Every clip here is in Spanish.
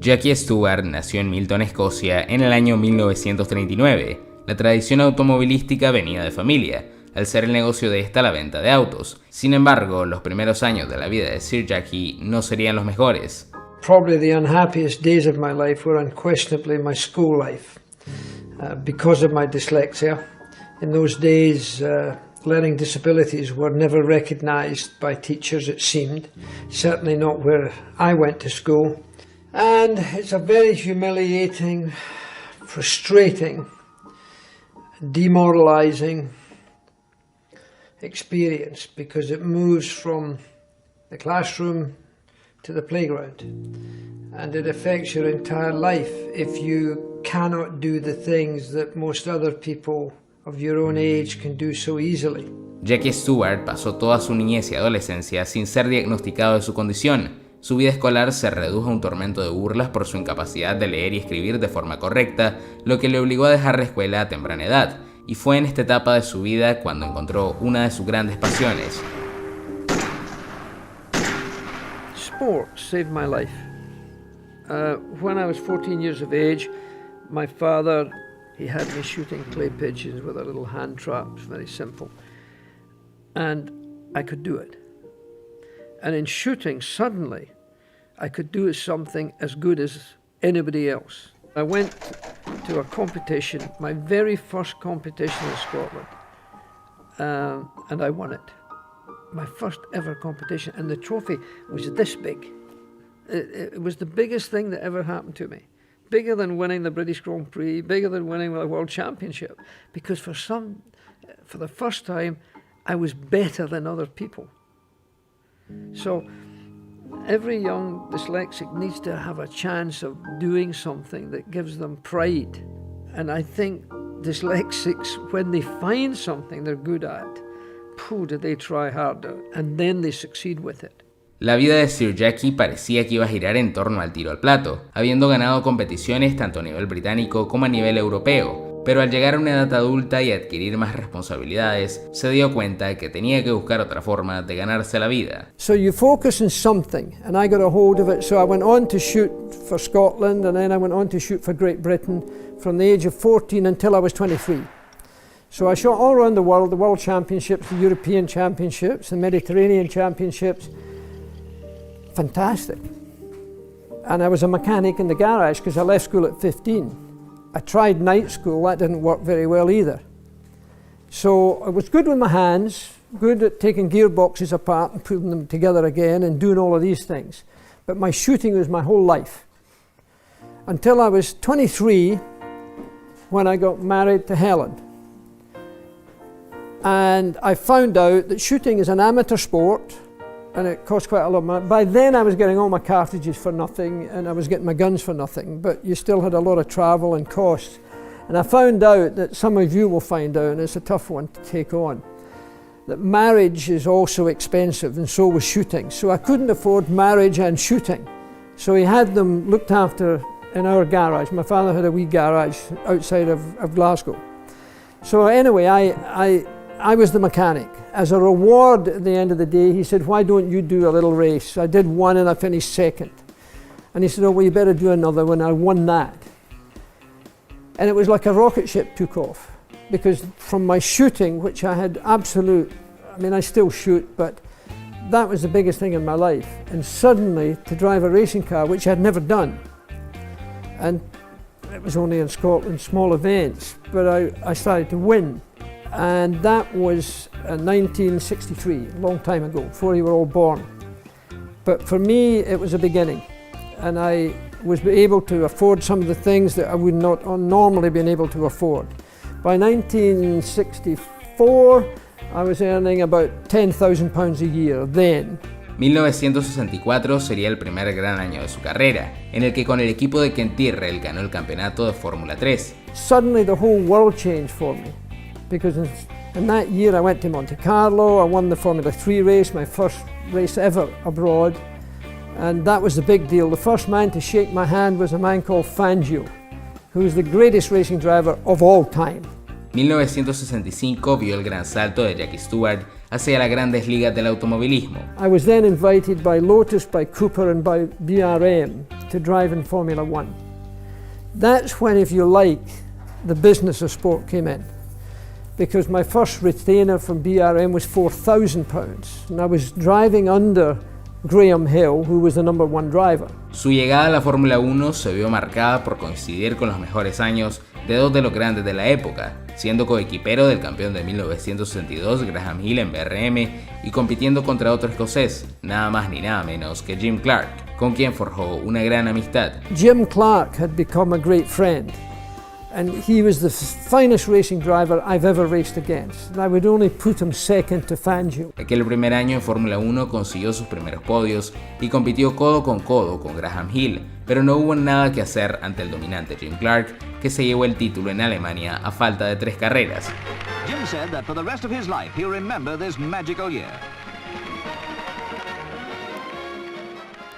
Jackie Stewart nació en Milton, Escocia, en el año 1939. La tradición automovilística venía de familia, al ser el negocio de esta la venta de autos. Sin embargo, los primeros años de la vida de Sir Jackie no serían los mejores. Probably the unhappiest days of my life were unquestionably my school life because of my dyslexia. In those days, learning disabilities were never recognised by teachers, it seemed, certainly not where I went to school. And it's a very humiliating, frustrating, demoralising experience because it moves from the classroom to the playground, and it affects your entire life if you cannot do the things that most other people of your own age can do so easily. Jackie Stewart pasó toda su niñez y adolescencia sin ser diagnosticado de su condición. Su vida escolar se redujo a un tormento de burlas por su incapacidad de leer y escribir de forma correcta, lo que le obligó a dejar la escuela a temprana edad, y fue en esta etapa de su vida cuando encontró una de sus grandes pasiones. Sport saved my life. When I was 14 years of age, my father, he had me shooting clay pigeons with a little hand traps, very simple. And I could do it. And in shooting, suddenly, I could do something as good as anybody else. I went to a competition, my very first competition in Scotland, and I won it. My first ever competition, and the trophy was this big. It was the biggest thing that ever happened to me. Bigger than winning the British Grand Prix, bigger than winning the World Championship. Because for the first time, I was better than other people. So every young dyslexic needs to have a chance of doing something that gives them pride. And I think dyslexics, when they find something they're good at, do they try harder, and then they succeed with it. La vida de Sir Jackie parecía que iba a girar en torno al tiro al plato, habiendo ganado competiciones tanto a nivel británico como a nivel europeo, pero al llegar a una edad adulta y adquirir más responsabilidades, se dio cuenta que tenía que buscar otra forma de ganarse la vida. So you focus on something, and I got a hold of it, so I went on to shoot for Scotland, and then I went on to shoot for Great Britain from the age of 14 until I was 23. So I shot all around the World Championships, the European Championships, the Mediterranean Championships. Fantastic. And I was a mechanic in the garage because I left school at 15. I tried night school, that didn't work very well either. So I was good with my hands, good at taking gearboxes apart and putting them together again and doing all of these things. But my shooting was my whole life. Until I was 23 when I got married to Helen. And I found out that shooting is an amateur sport and it costs quite a lot of money. By then I was getting all my cartridges for nothing and I was getting my guns for nothing, but you still had a lot of travel and costs. And I found out that some of you will find out, and it's a tough one to take on, that marriage is also expensive, and so was shooting. So I couldn't afford marriage and shooting. So he had them looked after in our garage. My father had a wee garage outside of Glasgow. So anyway, I was the mechanic. As a reward at the end of the day, he said, why don't you do a little race? I did one and I finished second. And he said, oh, well, you better do another one. I won that. And it was like a rocket ship took off. Because from my shooting, which I had I still shoot, but that was the biggest thing in my life. And suddenly, to drive a racing car, which I'd never done, and it was only in Scotland, small events, but I started to win. And that was 1963, a long time ago, before you were all born. But for me, it was a beginning. And I was able to afford some of the things that I would not normally been able to afford. By 1964, I was earning about £10,000 a year then. 1964 sería el primer gran año de su carrera, en el que con el equipo de Ken Tyrrell ganó el campeonato de Fórmula 3. Suddenly the whole world changed for me, because in that year I went to Monte Carlo, I won the Formula 3 race, my first race ever abroad, and that was the big deal. The first man to shake my hand was a man called Fangio, who was the greatest racing driver of all time. 1965 vio el gran salto de Jackie Stewart hacia las grandes ligas del automovilismo. I was then invited by Lotus, by Cooper and by BRM to drive in Formula One. That's when, if you like, the business of sport came in. Because my first retainer from BRM was £4,000, and I was driving under Graham Hill, who was the number one driver. Su llegada a la Fórmula 1 se vio marcada por coincidir con los mejores años de dos de los grandes de la época, siendo coequipero del campeón de 1962 Graham Hill en BRM y compitiendo contra otro escocés, nada más ni nada menos que Jim Clark, con quien forjó una gran amistad. Jim Clark had become a great friend, and he was the finest racing driver I've ever raced against, and I would only put him second to Fangio. Aquel primer año en Fórmula 1 consiguió sus primeros podios y compitió codo con Graham Hill, pero no hubo nada que hacer ante el dominante Jim Clark, que se llevó el título en Alemania a falta de 3 carreras. Jim said that for the rest of his life he'll remember this magical year.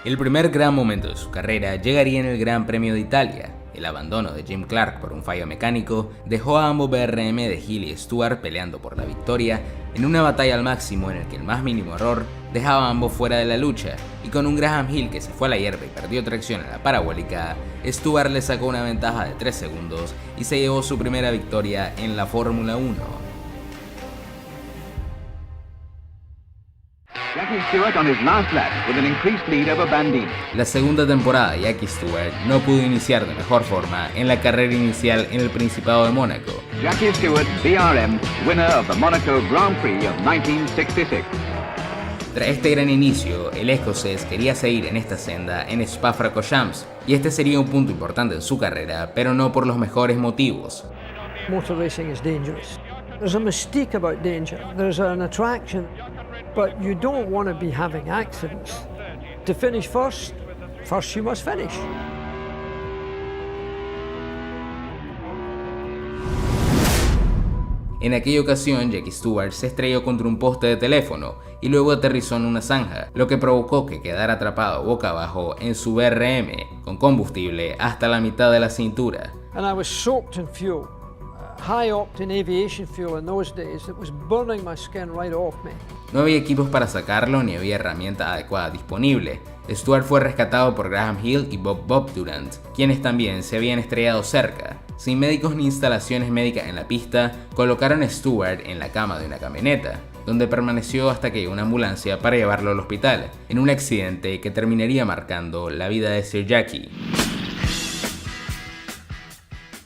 El primer gran momento de su carrera llegaría en el Gran Premio de Italia. El abandono de Jim Clark por un fallo mecánico dejó a ambos BRM de Hill y Stewart peleando por la victoria en una batalla al máximo en el que el más mínimo error dejaba a ambos fuera de la lucha, y con un Graham Hill que se fue a la hierba y perdió tracción en la parabólica, Stewart le sacó una ventaja de 3 segundos y se llevó su primera victoria en la Fórmula 1. Jackie Stewart on his last lap with an increased lead over Bandini. La segunda temporada de Jackie Stewart no pudo iniciar de mejor forma en la carrera inicial en el Principado de Mónaco. Jackie Stewart, BRM, winner of the Monaco Grand Prix of 1966. Tras este gran inicio, el escocés quería seguir en esta senda en Spa-Francorchamps, y este sería un punto importante en su carrera, pero no por los mejores motivos. Motor racing is dangerous. There's a mystique about danger. There's an attraction, but you don't want to be having accidents. To finish first you must finish. En aquella ocasión, Jackie Stewart se estrelló contra un poste de teléfono y luego aterrizó en una zanja, lo que provocó que quedara atrapado boca abajo en su BRM, con combustible hasta la mitad de la cintura. And I was soaked in fuel. High octane aviation fuel in those days. It was burning my skin right off me. No había equipos para sacarlo ni había herramienta adecuada disponible. Stewart fue rescatado por Graham Hill y Bob Durant, quienes también se habían estrellado cerca. Sin médicos ni instalaciones médicas en la pista, colocaron a Stewart en la cama de una camioneta, donde permaneció hasta que llegó una ambulancia para llevarlo al hospital, en un accidente que terminaría marcando la vida de Sir Jackie.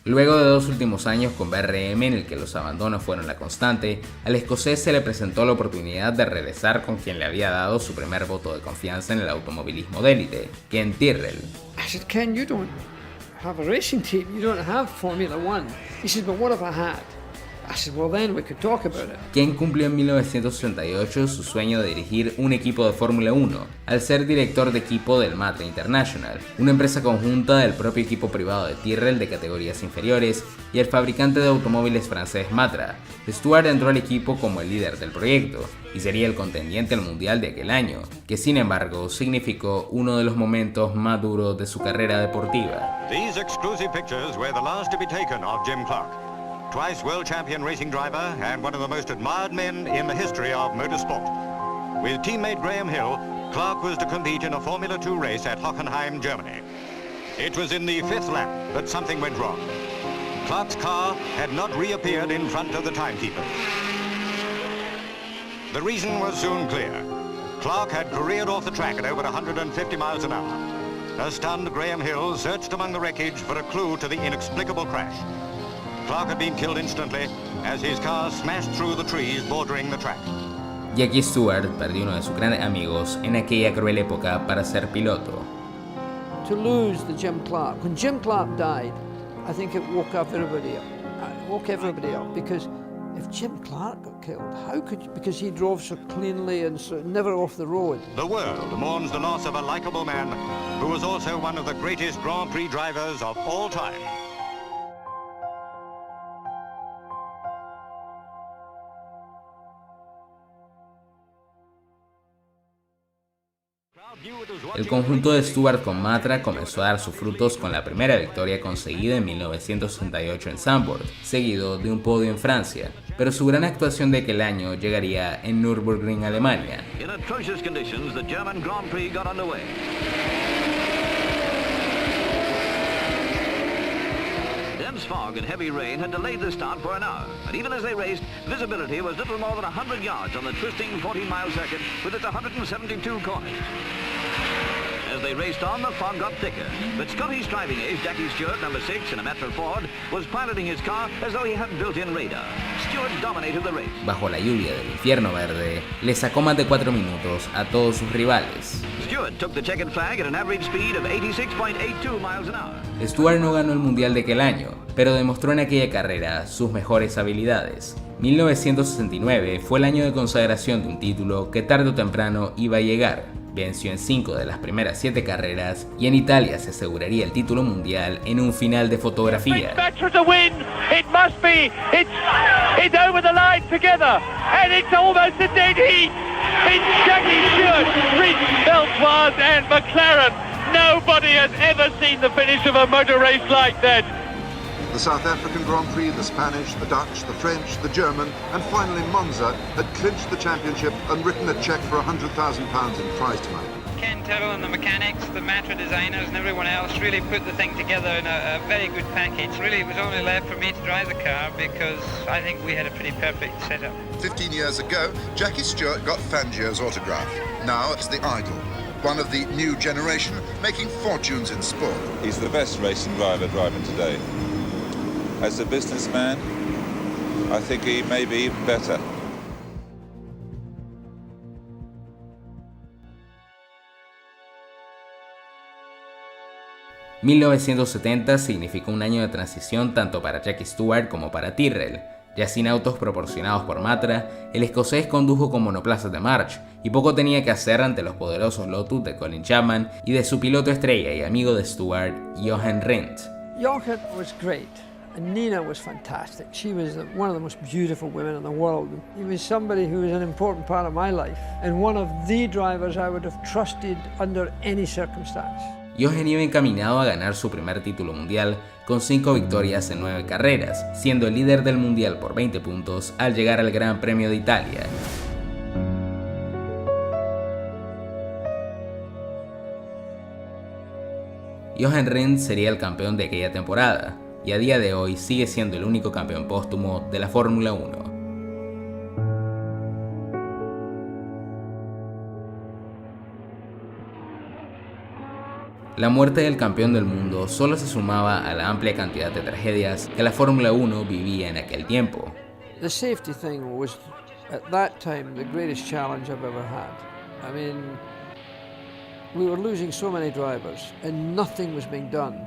Luego de 2 últimos años con BRM en el que los abandonos fueron la constante, al escocés se le presentó la oportunidad de regresar con quien le había dado su primer voto de confianza en el automovilismo de élite, Ken Tyrrell. I said, Ken, you don't have a racing team. You don't have Formula One. He said, but what if I had? I said, well, then we could talk about it. Ken cumplió en 1968 su sueño de dirigir un equipo de Fórmula 1, al ser director de equipo del Matra International, una empresa conjunta del propio equipo privado de Tyrrell de categorías inferiores y el fabricante de automóviles francés Matra. Stewart entró al equipo como el líder del proyecto y sería el contendiente al mundial de aquel año, que sin embargo significó uno de los momentos más duros de su carrera deportiva. These exclusive pictures were the last to be taken of Jim Clark. Twice world champion racing driver and one of the most admired men in the history of motorsport. With teammate Graham Hill, Clark was to compete in a Formula 2 race at Hockenheim, Germany. It was in the 5th lap that something went wrong. Clark's car had not reappeared in front of the timekeeper. The reason was soon clear. Clark had careered off the track at over 150 miles an hour. A stunned Graham Hill searched among the wreckage for a clue to the inexplicable crash. Clark had been killed instantly as his car smashed through the trees bordering the track. Jackie Stewart perdió uno de sus grandes amigos en aquella cruel época para ser piloto. To lose the Jim Clark. When Jim Clark died, I think it woke everybody up. It woke everybody up because if Jim Clark got killed, how could you? Because he drove so cleanly and so never off the road. The world mourns the loss of a likable man who was also one of the greatest Grand Prix drivers of all time. El conjunto de Stewart con Matra comenzó a dar sus frutos con la primera victoria conseguida en 1968 en Zandvoort, seguido de un podio en Francia, pero su gran actuación de aquel año llegaría en Nürburgring, Alemania. In atrocious conditions, the German Grand Prix got underway. dense fog and heavy rain had delayed the start for an hour, and even as they raced, visibility was little more than 100 yards on the twisting 14 miles a second with its 172 corners. As they raced on, the fog got thicker, but Scotty's driving ace, Jackie Stewart, number 6 in a Metro Ford, was piloting his car as though he had built-in radar. Stewart dominated the race. Bajo la lluvia del infierno verde, le sacó más de 4 minutos a todos sus rivales. Stewart took the checkered flag at an average speed of 86.82 miles an hour. Stewart no ganó el mundial de aquel año, pero demostró en aquella carrera sus mejores habilidades. 1969 fue el año de consagración de un título que tarde o temprano iba a llegar. Venció en 5 de las primeras 7 carreras y en Italia se aseguraría el título mundial en un final de fotografía. It's over the line together, and it's almost a dead heat. It's Jackie Stewart, Rich, Belfast and McLaren. Nobody has ever seen the finish of a motor race like that. The South African Grand Prix, the Spanish, the Dutch, the French, the German, and finally Monza had clinched the championship and written a cheque for £100,000 in prize money. Ken Tyrrell and the mechanics, the Matra designers and everyone else really put the thing together in a very good package. Really, it was only left for me to drive the car because I think we had a pretty perfect setup. 15 years ago, Jackie Stewart got Fangio's autograph. Now it's the idol. One of the new generation, making fortunes in sport. He's the best racing driver driving today. As a businessman, I think he may be even better. ...1970 significó un año de transición tanto para Jackie Stewart como para Tyrrell. Ya sin autos proporcionados por Matra, el escocés condujo con monoplazas de March y poco tenía que hacer ante los poderosos Lotus de Colin Chapman y de su piloto estrella y amigo de Stewart, Jochen Rindt. Jochen was great. And Nina was fantastic. She was one of the most beautiful women in the world. He was somebody who was an important part of my life and one of the drivers I would have trusted under any circumstance. Jochen iba encaminado a ganar su primer título mundial con 5 victorias en 9 carreras, siendo el líder del mundial por 20 puntos al llegar al Gran Premio de Italia. Jochen Rindt sería el campeón de aquella temporada, y a día de hoy sigue siendo el único campeón póstumo de la Fórmula 1. La muerte del campeón del mundo solo se sumaba a la amplia cantidad de tragedias que la Fórmula 1 vivía en aquel tiempo. The safety thing was, at that time, the greatest challenge I've ever had. I mean, we were losing so many drivers and nothing was being done.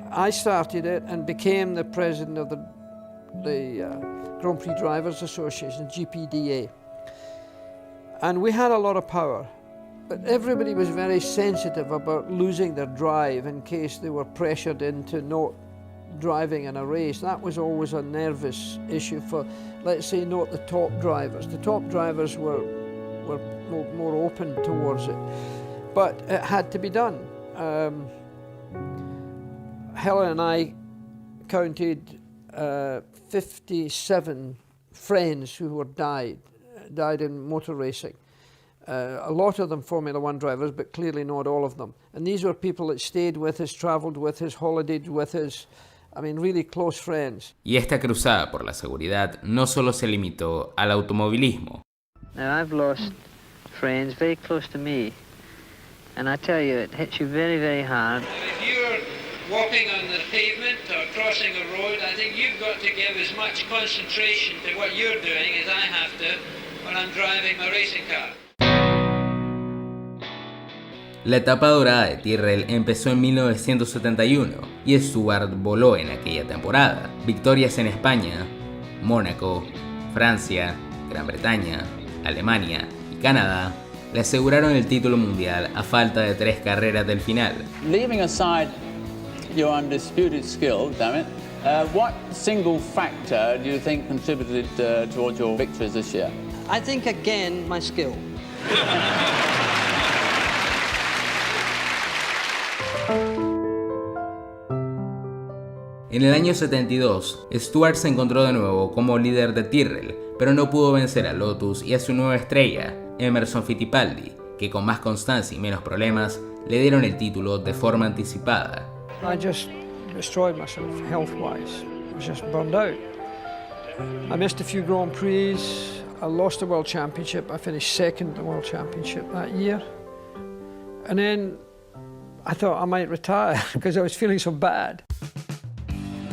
I started it and became the president of the Grand Prix Drivers Association, GPDA. And we had a lot of power, but everybody was very sensitive about losing their drive in case they were pressured into not driving in a race. That was always a nervous issue for, let's say, not the top drivers. The top drivers were more open towards it, but it had to be done. Helen and I counted 57 friends who were died in motor racing. A lot of them Formula One drivers, but clearly not all of them. And these were people that stayed with us, travelled with us, holidayed with us. I mean, really close friends. Y esta cruzada por la seguridad no solo se limitó al automovilismo. Now, I've lost friends very close to me, and I tell you, it hits you very, very hard. If you're walking on the pavement or crossing a road, I think you've got to give as much concentration to what you're doing as I have to when I'm driving my racing car. La etapa dorada de Tyrrell empezó en 1971 y Stewart voló en aquella temporada. Victorias en España, Mónaco, Francia, Gran Bretaña, Alemania y Canadá le aseguraron el título mundial a falta de 3 carreras del final. Leaving aside your undisputed skill, damn it, what single factor do you think contributed towards your victories this year? I think again my skill. En el año 72, Stewart se encontró de nuevo como líder de Tyrrell, pero no pudo vencer a Lotus y a su nueva estrella, Emerson Fittipaldi, que con más constancia y menos problemas le dieron el título de forma anticipada. I just destroyed myself health-wise. was just burned out. I missed a few Grand Prix. I lost the World Championship. I finished second in the World Championship that year. And then I thought I might retire because I was feeling so bad.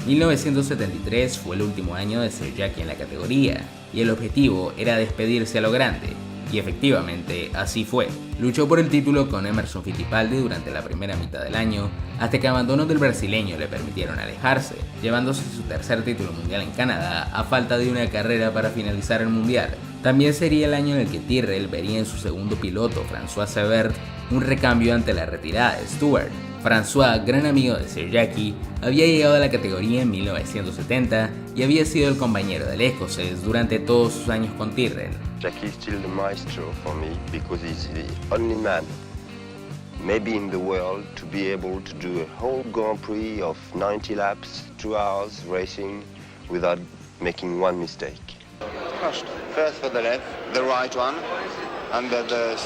1973 fue el último año de ser Jackie en la categoría, y el objetivo era despedirse a lo grande. Y efectivamente, así fue. Luchó por el título con Emerson Fittipaldi durante la primera mitad del año, hasta que abandonos del brasileño le permitieron alejarse, llevándose su tercer título mundial en Canadá a falta de una carrera para finalizar el mundial. También sería el año en el que Tyrrell vería en su segundo piloto, François Sebert, un recambio ante la retirada de Stewart. François, gran amigo de Sir Jackie, había llegado a la categoría en 1970 y había sido el compañero del escocés durante todos sus años con Tyrrell. Jackie is still the maestro for me because he's the only man, maybe in the world, to be able to do a whole Grand Prix of 90 laps, 2 hours racing without making one mistake. First for the left, the right one, and the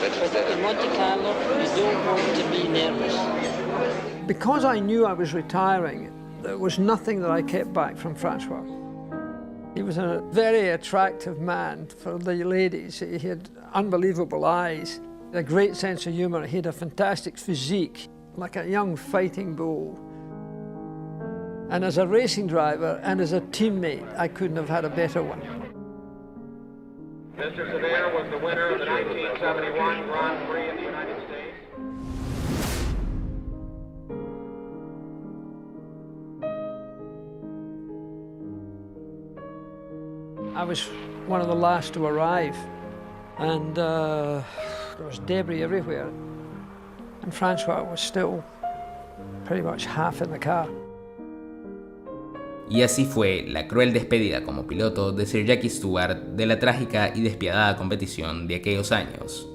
In Monte Carlo, you don't want to be nervous. Because I knew I was retiring, there was nothing that I kept back from Francois. He was a very attractive man for the ladies. He had unbelievable eyes, a great sense of humour. He had a fantastic physique, like a young fighting bull. And as a racing driver and as a teammate, I couldn't have had a better one. Mr. Severe was the winner of the 1971 Grand Prix in the United States. I was one of the last to arrive, and there was debris everywhere. And Francois was still pretty much half in the car. Y así fue la cruel despedida como piloto de Sir Jackie Stewart de la trágica y despiadada competición de aquellos años.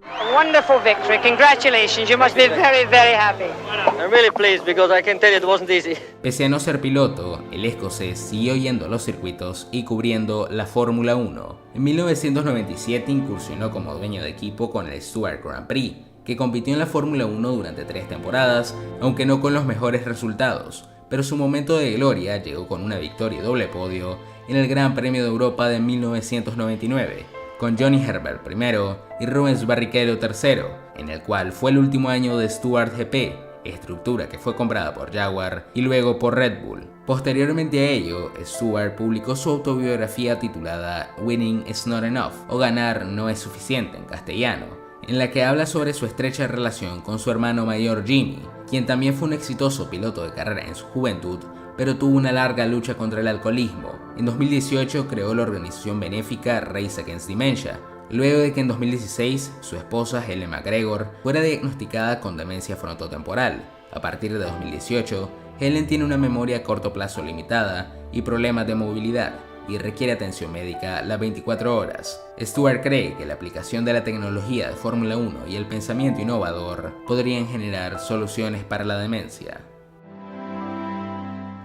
A wonderful victory. Congratulations. You must be very, very happy. I'm really pleased because I can tell you it wasn't easy. Pese a no ser piloto, el escocés siguió yendo a los circuitos y cubriendo la Fórmula 1. En 1997 incursionó como dueño de equipo con el Stewart Grand Prix, que compitió en la Fórmula 1 durante 3 temporadas, aunque no con los mejores resultados, pero su momento de gloria llegó con una victoria y doble podio en el Gran Premio de Europa de 1999, con Johnny Herbert primero y Rubens Barrichello tercero, en el cual fue el último año de Stewart GP, estructura que fue comprada por Jaguar y luego por Red Bull. Posteriormente a ello, Stewart publicó su autobiografía titulada Winning is Not Enough, o Ganar no es suficiente en castellano, en la que habla sobre su estrecha relación con su hermano mayor Jimmy, quien también fue un exitoso piloto de carrera en su juventud, pero tuvo una larga lucha contra el alcoholismo. En 2018 creó la organización benéfica Race Against Dementia, luego de que en 2016 su esposa Helen McGregor fuera diagnosticada con demencia frontotemporal. A partir de 2018, Helen tiene una memoria a corto plazo limitada y problemas de movilidad, y requiere atención médica las 24 horas. Stewart cree que la aplicación de la tecnología de Fórmula 1 y el pensamiento innovador podrían generar soluciones para la demencia.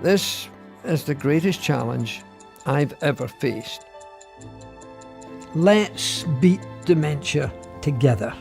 This is the greatest challenge I've ever faced. Let's beat dementia together.